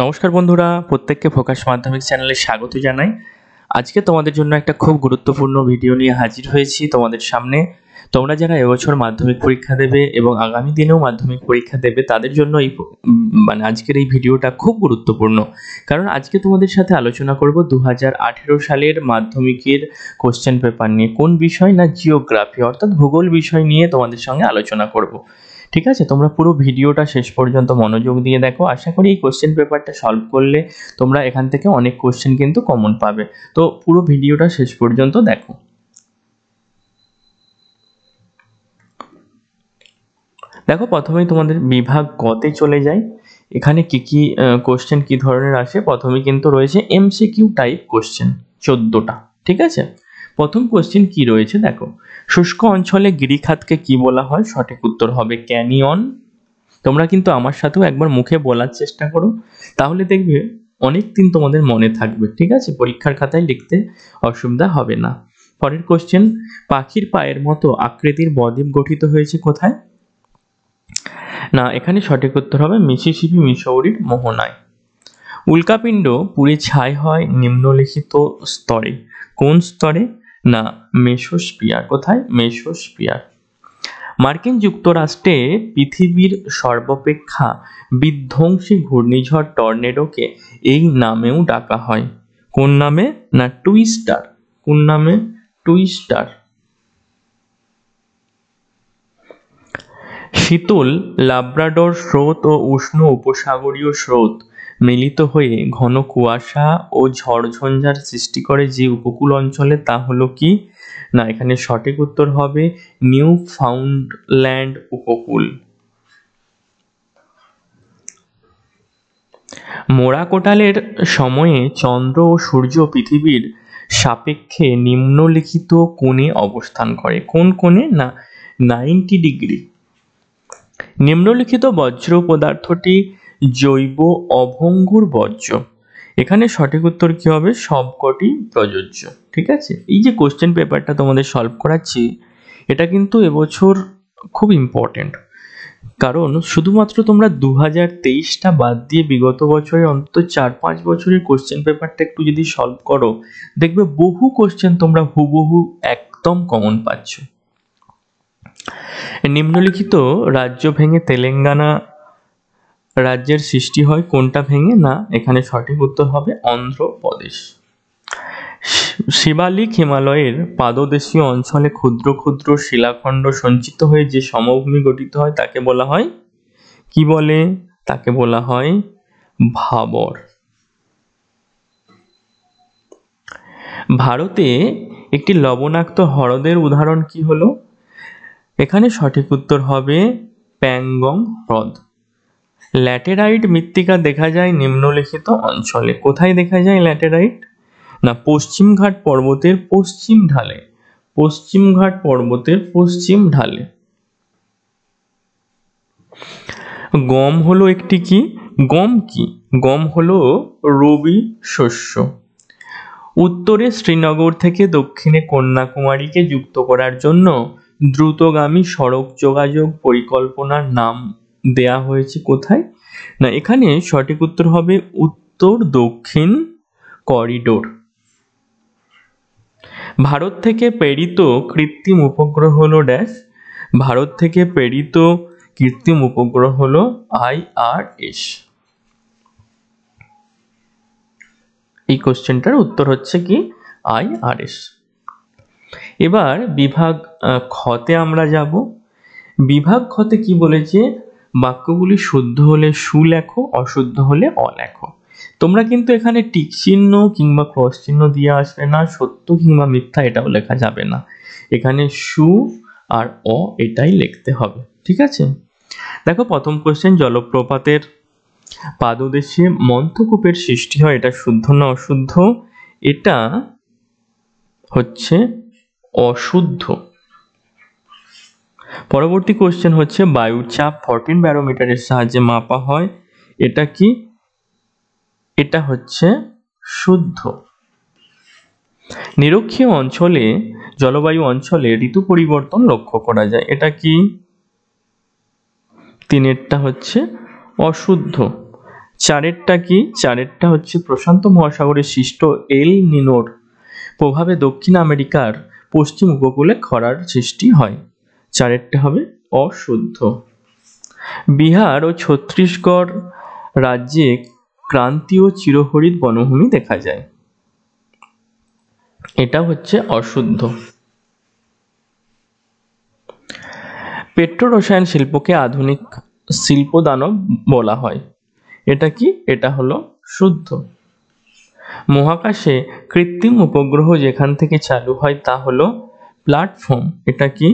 নমস্কার বন্ধুরা, প্রত্যেককে ফোকাস মাধ্যমিক চ্যানেলে স্বাগত জানাই। আজকে তোমাদের জন্য একটা খুব গুরুত্বপূর্ণ ভিডিও নিয়ে হাজির হয়েছি তোমাদের সামনে। তোমরা যারা এবছর মাধ্যমিক পরীক্ষা দেবে এবং আগামী দিনেও মাধ্যমিক পরীক্ষা দেবে তাদের জন্য আজকের এই ভিডিওটা খুব গুরুত্বপূর্ণ। কারণ আজকে তোমাদের সাথে আলোচনা করব 2018 সালের মাধ্যমিকের কোশ্চেন পেপার নিয়ে। কোন বিষয় না, জিওগ্রাফি অর্থাৎ ভূগোল বিষয় নিয়ে তোমাদের সঙ্গে আলোচনা করব। ঠিক আছে, তোমরা পুরো ভিডিওটা শেষ পর্যন্ত মনোযোগ দিয়ে দেখো। আশা করি এই কোশ্চেন পেপারটা সলভ করলে তোমরা এখান থেকে অনেক কোশ্চেন কিন্তু কমন পাবে। তো পুরো ভিডিওটা শেষ পর্যন্ত দেখো। দেখো, প্রথমেই তোমাদের বিভাগ গতে চলে যাই। এখানে কি কি কোশ্চেন কি ধরনের আসে। প্রথমে কিন্তু রয়েছে এমসিকিউ টাইপ কোশ্চেন 14টা। ঠিক আছে, প্রথম কোশ্চেন কি রয়েছে দেখো। শুষ্ক অঞ্চলে গিরিখাতকে কি বলা হয়? সঠিক উত্তর হবে ক্যানিয়ন। তোমরা কিন্তু আমার সাথেও একবার মুখে বলার চেষ্টা করো, তাহলে দেখবে অনেক দিন তোমাদের মনে থাকবে। ঠিক আছে, পরীক্ষার খাতায় লিখতে অসুবিধা হবে না। পরের কোশ্চেন, পাখির পায়ের মতো আকৃতির বদ্বীপ গঠিত হয়েছে কোথায়? না, এখানে সঠিক উত্তর হবে মিসিসিপি মিসৌরির মোহনায়। উল্কাপিণ্ড পুড়ে ছাই হয় নিম্নলিখিত স্তরে। কোন স্তরে? না, মেসোস্ফিয়ার। কোথায়? মেসোস্ফিয়ার। মার্কিন যুক্তরাষ্ট্রে পৃথিবীর সর্বাপেক্ষা বিধ্বংসী ঘূর্ণিঝড় টর্নেডোকে এই নামেও ডাকা হয়। কোন নামে? না, টুইস্টার। কোন নামে? টুইস্টার। শীতল লাব্রাডর স্রোত ও উষ্ণ উপসাগরীয় স্রোত মিলিত হয়ে ঘন কুয়াশা ও ঝড়ঝঞ্ঝার সৃষ্টি করে যে উপকূল অঞ্চলে, তা হলো কি? না, এখানে সঠিক উত্তর হবে নিউ ফাউন্ডল্যান্ড উপকূল। মোড়া কোটালের সময়ে চন্দ্র ও সূর্য পৃথিবীর সাপেক্ষে নিম্নলিখিত কোণে অবস্থান করে। কোন কোণে? না, 90 ডিগ্রি। নিম্নলিখিত বজ্র পদার্থটি জৈব অভঙ্গুর বর্জ্য। এখানে সঠিক উত্তর কি হবে? সবকটি প্রযোজ্য। ঠিক আছে, এই যে কোশ্চেন পেপারটা তোমাদের সলভ করাচ্ছি, এটা কিন্তু এবছর খুব ইম্পর্টেন্ট। কারণ শুধুমাত্র তোমরা 2023টা বাদ দিয়ে বিগত বছরের অন্তত 4-5 বছরের কোশ্চেন পেপারটা একটু যদি সলভ করো, দেখবে বহু কোশ্চেন তোমরা হুবহু একদম কমন পাচ্ছ। নিম্নলিখিত রাজ্য ভেঙে তেলেঙ্গানা রাজ্যের সৃষ্টি হয়। কোনটা ভেঙে? না, এখানে সঠিক উত্তর হবে অন্ধ্রপ্রদেশ। শিবালিক হিমালয়ের পাদদেশীয় অঞ্চলে ক্ষুদ্র ক্ষুদ্র শিলাখণ্ড সঞ্চিত হয়ে যে সমভূমি গঠিত হয় তাকে বলা হয় কি? বলে তাকে বলা হয় ভাবর। ভারতে একটি লবণাক্ত হ্রদের উদাহরণ কি হলো? এখানে সঠিক উত্তর হবে প্যাংগং হ্রদ। ল্যাটেরাইট মৃত্তিকা দেখা যায় নিম্নলিখিত অঞ্চলে। কোথায় দেখা যায় ল্যাটেরাইট? না, পশ্চিমঘাট পর্বতের পশ্চিম ঢালে। পশ্চিমঘাট পর্বতের পশ্চিম ঢালে। গম হলো একটি কি? গম কি? গম হলো রবি শস্য। উত্তরে শ্রীনগর থেকে দক্ষিণে কন্যাকুমারীকে যুক্ত করার জন্য দ্রুতগামী সড়ক যোগাযোগ পরিকল্পনার নাম দেয়া হয়েছে কোথায়? না, এখানে সঠিক উত্তর হবে উত্তর দক্ষিণ করিডোর। ভারত থেকে প্রেরিত কৃত্রিম উপগ্রহ হলো ড্যাশ। ভারত থেকে প্রেরিত কৃত্রিম উপগ্রহ হলো IRS। এই কোশ্চেনটার উত্তর হচ্ছে কি? IRS। এবার বিভাগ খতে আমরা যাব। বিভাগ খতে কি বলেছে? বাক্যগুলি শুদ্ধ হলে সু লেখো, অশুদ্ধ হলে অ লেখো। তোমরা কিন্তু এখানে টিক চিহ্ন কিংবা ক্রস চিহ্ন দিয়ে আসবে না। সত্য কিংবা মিথ্যা এটাও লেখা যাবে না। এখানে সু আর অ এটাই লিখতে হবে। ঠিক আছে, দেখো প্রথম কোশ্চেন, জলপ্রপাতের পাদদেশে মন্থকূপের সৃষ্টি হয়, এটা শুদ্ধ না অশুদ্ধ? এটা হচ্ছে অশুদ্ধ। পরবর্তী কোশ্চেন হচ্ছে বায়ুর চাপ 14 ব্যারোমিটারের সাহায্যে মাপা হয়, এটা কি? এটা হচ্ছে শুদ্ধ। নিরক্ষীয় অঞ্চলে জলবায়ু অঞ্চলে ঋতু পরিবর্তন লক্ষ্য করা যায়, এটা কি? তিনেরটা হচ্ছে অশুদ্ধ। চারেরটা কি? চারেরটা হচ্ছে প্রশান্ত মহাসাগরের সৃষ্ট এল নিনোর প্রভাবে দক্ষিণ আমেরিকার পশ্চিম উপকূলে খরার সৃষ্টি হয়। চারেরটা হবে অশুদ্ধ। বিহার ও ছত্তিশগড় রাজ্যে ক্রান্তীয় চিরহরিৎ বনভূমি দেখা যায়। এটা হচ্ছে অশুদ্ধ। পেট্রো রসায়ন শিল্পকে আধুনিক শিল্প দানব বলা হয়। এটা কি? এটা হলো শুদ্ধ। মহাকাশে কৃত্রিম উপগ্রহ যেখান থেকে চালু হয় তা হলো প্ল্যাটফর্ম। এটা কি?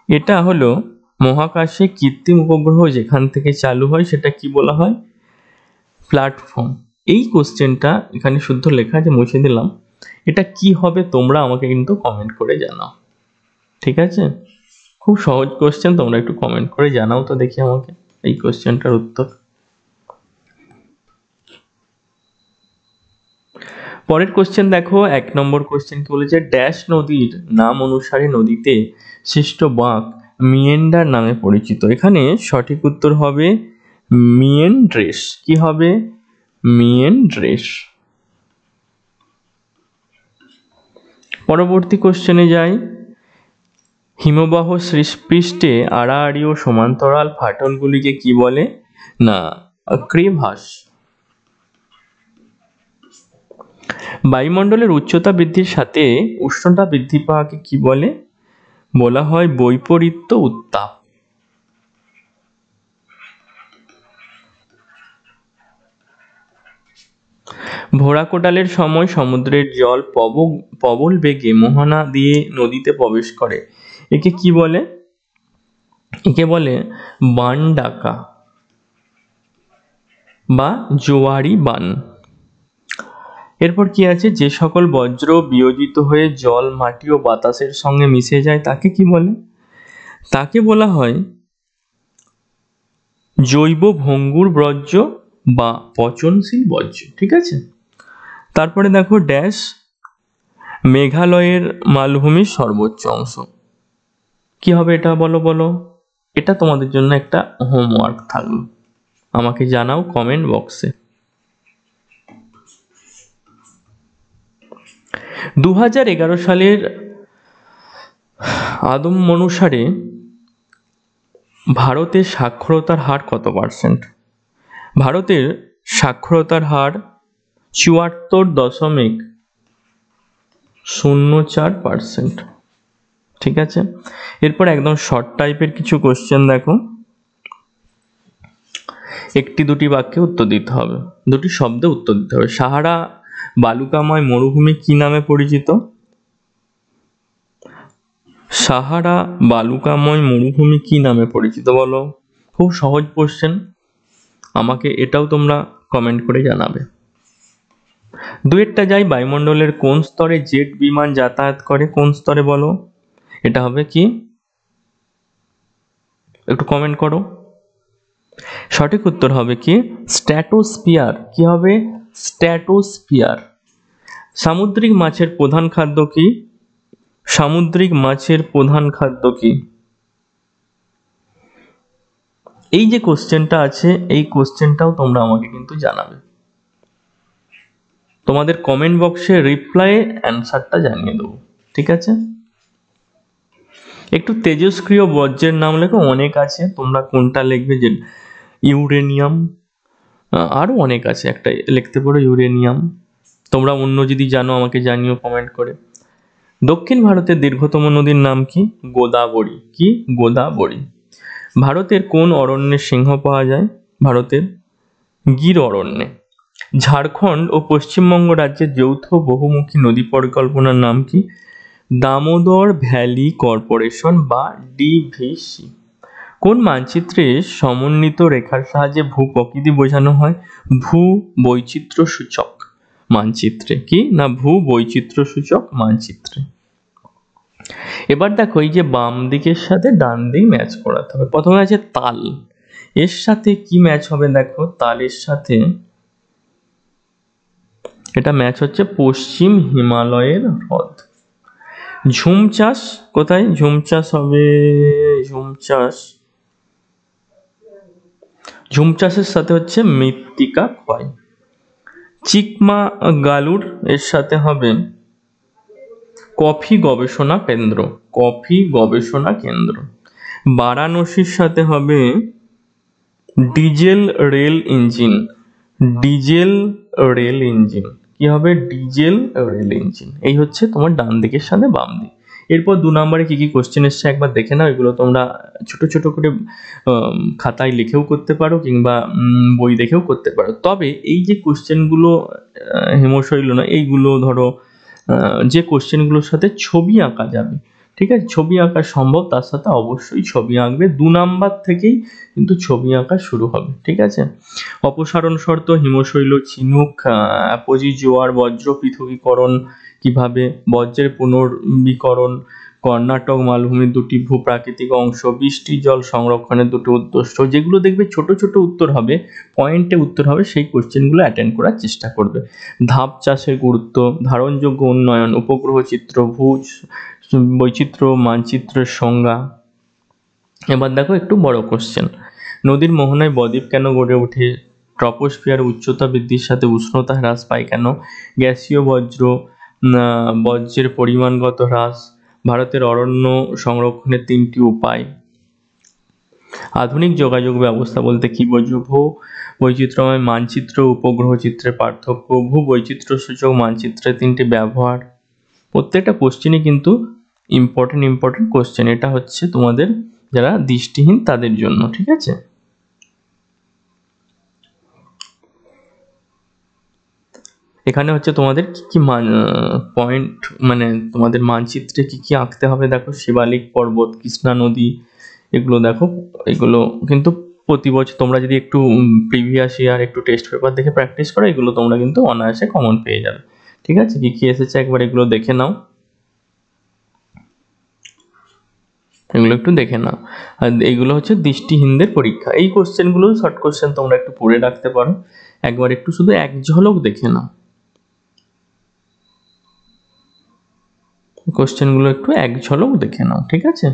এটা হলো মহাকাশে কৃত্রিম উপগ্রহ যেখান থেকে চালু হয় সেটা কি বলা হয়? প্ল্যাটফর্ম। এই কোশ্চেনটা এখানে শুদ্ধ লেখা আছে, মুছে দিলাম। এটা কি হবে তোমরা আমাকে কিন্তু কমেন্ট করে জানাও, ঠিক আছে? খুব সহজ কোশ্চেন, তোমরা একটু কমেন্ট করে জানাও তো দেখি আমাকে এই কোশ্চেনটার উত্তর। পরের কোশ্চেন দেখো, 1 নম্বর কোশ্চেন কি বলেছে? ড্যাশ নদীর নাম অনুসারে নদীতে সৃষ্ট বাঁক মিয়েন্ডার নামে পরিচিত। এখানে সঠিক উত্তর হবে মিয়েন্ড্রেস। কি হবে? মিয়েন্ড্রেস। পরবর্তী কোশ্চেনে যাই। হিমবাহ পৃষ্ঠে আড়াআড়ি ও সমান্তরাল ফাটলগুলিকে কি বলে? না, ক্রিভাস। বায়ুমণ্ডলের উচ্চতা বৃদ্ধির সাথে উষ্ণতা বৃদ্ধি পাওয়াকে কি বলে? বলা হয় বৈপরীত্য উত্তাপ। ভোরা কোটালের সময় সমুদ্রের জল প্রবল বেগে মোহনা দিয়ে নদীতে প্রবেশ করে, একে কি বলে? একে বলে বান ডাকা বা জোয়ারি বান। এরপর কি আছে? যে সকল বজ্র বিয়োজিত হয়ে জল, মাটি ও বাতাসের সঙ্গে মিশে যায় তাকে কি বলে? তাকে বলা হয় জৈব ভঙ্গুর বর্জ্য বা পচনশীল বর্জ্য, ঠিক আছে? তারপরে দেখো ড্যাশ মেঘালয়ের মালভূমির সর্বোচ্চ অংশ। কি হবে এটা? বলো বলো। এটা তোমাদের জন্য একটা হোমওয়ার্ক থাকলো, আমাকে জানাও কমেন্ট বক্সে। 2011 সালের আদম অনুসারে ভারতের সাক্ষরতার হার কত পার্সেন্ট? ভারতের সাক্ষরতার হার 74.04%, ঠিক আছে? এরপর একদম শর্ট টাইপের কিছু কোশ্চেন দেখো, একটি দুটি বাক্যে উত্তর দিতে হবে, দুটি শব্দে উত্তর দিতে হবে। সাহারা বালুকাময় মরুভূমি কি নামে পরিচিত? সাহারা বালুকাময় মরুভূমি কি নামে পরিচিত বলো? খুব সহজ কোশ্চেন, আমাকে এটাও তোমরা কমেন্ট করে জানাবে। দুয়েরটা যাই, বায়ুমণ্ডলের কোন স্তরে জেট বিমান যাতায়াত করে? কোন স্তরে বলো? এটা হবে কি? একটু কমেন্ট করো। সঠিক উত্তর হবে কি? স্ট্র্যাটোস্ফিয়ার। কি হবে? স্ট্র্যাটোস্ফিয়ার। সামুদ্রিক মাছের প্রধান খাদ্য কি? সামুদ্রিক মাছের প্রধান খাদ্য কি? এই যে কোশ্চেনটা আছে, এই কোশ্চেনটাও তোমরা আমাকে কিন্তু জানাবে, তোমাদের কমেন্ট বক্সে রিপ্লাই অ্যান্সারটা জানিয়ে দেবো, ঠিক আছে? একটু তেজস্ক্রিয় বর্জ্যের নাম লেখো, অনেক আছে, তোমরা কোনটা লিখবে? যে ইউরেনিয়াম, আরো অনেক আছে, একটা লিখতে পারো ইউরেনিয়াম। তোমরা অন্য যদি জানো আমাকে জানিও কমেন্ট করে। দক্ষিণ ভারতের দীর্ঘতম নদীর নাম কি? গোদাবরী। কি? গোদাবরী। ভারতের কোন অরণ্যে সিংহ পাওয়া যায়? ভারতের গির অরণ্যে। ঝাড়খণ্ড ও পশ্চিমবঙ্গ রাজ্যের যৌথ বহুমুখী নদী পরিকল্পনার নাম কি? দামোদর ভ্যালি কর্পোরেশন বা ডিভিসি। কোন মানচিত্রে সমন্বিত রেখার সাহায্যে ভূপ্রকৃতি বোঝানো হয়? ভূ বৈচিত্র্য সূচক মানচিত্রে। কি না? ভূ বৈচিত্র্য সূচক মানচিত্রে। এবার দেখো, এই যে বাম দিকের সাথে ডান দিক ম্যাচ করাতে হবে। প্রথমে আছে তাল, এর সাথে কি ম্যাচ হবে? দেখো, তালের সাথে এটা ম্যাচ হচ্ছে পশ্চিম হিমালয়ের হ্রদ। ঝুম চাষ কোথায়? ঝুম চাষ হবে, ঝুম চাষ ঝুম চাষের সাথে হচ্ছে মৃত্তিকা ক্ষয়। চিকমা গালুর এর সাথে হবে কফি গবেষণা কেন্দ্র, কফি গবেষণা কেন্দ্র। বারাণসীর সাথে হবে diesel rail engine, diesel rail engine. কি হবে? Diesel rail engine. এই হচ্ছে তোমার ডান দিকের সাথে বাম দিক। এরপর 2 নম্বরে কি কি কোশ্চেন এসছে একবার দেখে নাও। এগুলো তোমরা ছোট ছোট করে খাতায় লিখেও করতে পারো কিংবা বই দেখেও করতে পারো। তবে এই যে কোশ্চেনগুলো হিমশৈল না, এইগুলো ধরো যে কোশ্চেনগুলোর সাথে ছবি আঁকা যাবে, ঠিক আছে, ছবি আঁকা সম্ভব, তার সাথে অবশ্যই ছবি আঁকবে। 2 নাম্বার থেকেই কিন্তু ছবি আঁকা শুরু হবে, ঠিক আছে। অপসারণ শর্ত, হিমশৈল, ঝিনুক, অ্যাপোজি জোয়ার, বজ্র পৃথকীকরণ কিভাবে, বজ্রের পুনর্বীকরণ, কর্ণাটক মালভূমির 2টি ভূপ্রাকৃতিক অংশ, বৃষ্টির জল সংরক্ষণের 2টি উদ্দেশ্য। যেগুলো দেখবে ছোট ছোট উত্তর হবে, পয়েন্টে উত্তর হবে, সেই কোশ্চেনগুলো অ্যাটেন্ড করার চেষ্টা করবে। ধাপ চাষের গুরুত্ব, ধারণযোগ্য উন্নয়ন, উপগ্রহ চিত্র, ভূ বৈচিত্র্য মানচিত্রের সংজ্ঞা। এবার দেখো একটু বড় কোশ্চেন। নদীর মোহনায় বদ্বীপ কেন গড়ে ওঠে? ট্রপোস্ফিয়ার উচ্চতা বৃদ্ধির সাথে উষ্ণতা হ্রাস পায় কেন? গ্যাসীয় বজ্রের পরিমাণগত হ্রাস, ভারতের অরণ্য সংরক্ষণের 3টি উপায়। আধুনিক যোগাযোগ ব্যবস্থা বলতে কি বোঝো? ভূ বৈচিত্র্যময় মানচিত্র উপগ্রহ চিত্রের পার্থক্য, ভূ বৈচিত্র্য সূচক মানচিত্রের 3টি ব্যবহার। প্রত্যেকটা কোশ্চেনই কিন্তু ইম্পর্টেন্ট কোশ্চেন। এটা হচ্ছে তোমাদের যারা দৃষ্টিহীন তাদের জন্য, ঠিক আছে। এখানে হচ্ছে তোমাদের কি কি পয়েন্ট, মানে তোমাদের মানচিত্রে কি কি আঁকতে হবে দেখো। শিবালিক পর্বত, কৃষ্ণা নদী, এগুলো দেখো। এগুলো কিন্তু প্রতি বছর তোমরা যদি একটু প্রিভিয়াস ইয়ার একটু টেস্ট পেপার দেখে প্র্যাকটিস করো, এগুলো তোমরা কিন্তু অনায়াসে কমন পেয়ে যাবে, ঠিক আছে। কি কি এসেছে একবার এগুলো দেখে নাও, এগুলো একটু দেখে নাও। আর এইগুলো হচ্ছে দৃষ্টিহীনদের পরীক্ষা। এই কোশ্চেনগুলো শর্ট কোশ্চেন তোমরা একটু পড়ে রাখতে পারো, একবার একটু শুধু এক ঝলক দেখে নাও। কোশ্চেনগুলো একটু এক ঝলক দেখে নাও, ঠিক আছে।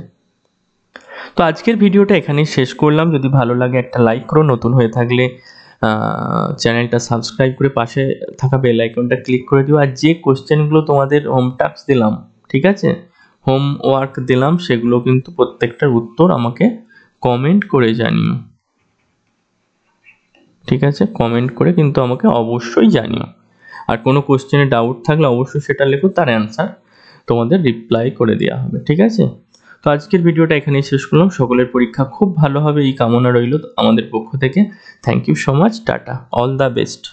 তো আজকের ভিডিওটা এখানেই শেষ করলাম। যদি ভালো লাগে একটা লাইক করো, নতুন হয়ে থাকলে চ্যানেলটা সাবস্ক্রাইব করে পাশে থাকা বেল আইকনটা ক্লিক করে দিও। আর যে কোশ্চেনগুলো তোমাদের হোম টাস্ক দিলাম, ঠিক আছে, হোমওয়ার্ক দিলাম, সেগুলো কিন্তু প্রত্যেকটার উত্তর আমাকে কমেন্ট করে জানিও, ঠিক আছে। কমেন্ট করে কিন্তু আমাকে অবশ্যই জানিও। আর কোনো কোশ্চেনে ডাউট থাকলে অবশ্যই সেটা লেখো, তার অ্যান্সার তোমাদের রিপ্লাই করে দেওয়া হবে, ঠিক আছে। তো আজকের ভিডিওটা এখানেই শেষ করলাম। সকলের পরীক্ষা খুব ভালো হবে এই কামনা রইল আমাদের পক্ষ থেকে। Thank you so much, tata, all the best.